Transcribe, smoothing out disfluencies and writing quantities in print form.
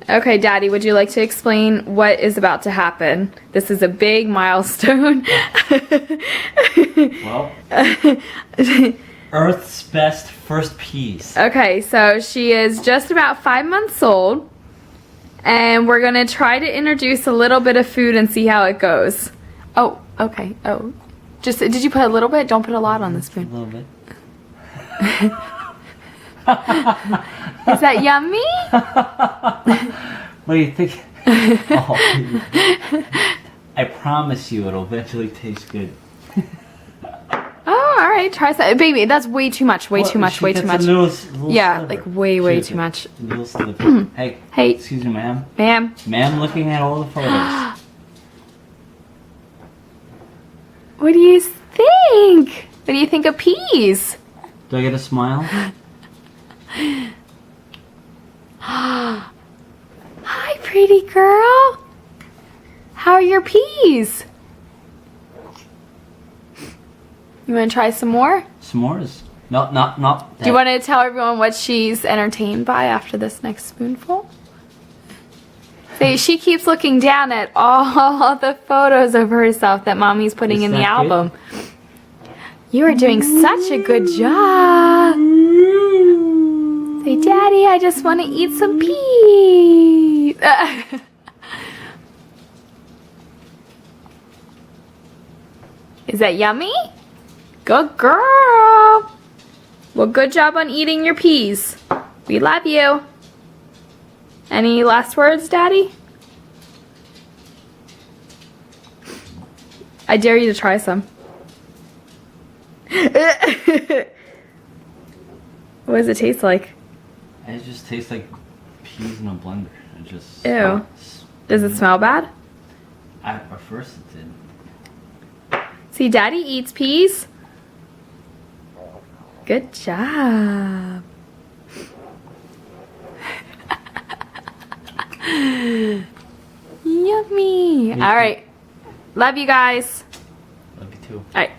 Okay, Daddy, would you like to explain what is about to happen? This is a big milestone. Well, Earth's best first piece. Okay, so she is just about 5 months old, and we're gonna try to introduce a little bit of food and see how it goes. Oh, okay. Oh, just did you put a little bit? Don't put a lot on the A spoon. little bit. Is that yummy? What do you think? Oh, I promise you it'll eventually taste good. Oh, all right. Try that, baby. That's way too much. Way too much. Way too much. Little Yeah, sliver. like way Shoot, too much. a little sliver. Hey. Hey. Excuse me, ma'am. Ma'am. Ma'am, looking at all the photos. What do you think? What do you think of peas? Do I get a smile? Hi, pretty girl. How are your peas? You want to try some more? S'mores? No, not that. Do you want to tell everyone what she's entertained by after this next spoonful? See, she keeps looking down at all the photos of herself that Mommy's putting in the album. You are doing such a good job. Say, Daddy, I just want to eat some peas. Is that yummy? Good girl. Well, good job on eating your peas. We love you. Any last words, Daddy? I dare you to try some. What does it taste like? It just tastes like peas in a blender. It just. Ew. Does it smell bad? At first it did. See, Daddy eats peas. Good job. Yummy. All right. Love you guys. Love you too. All right. Bye.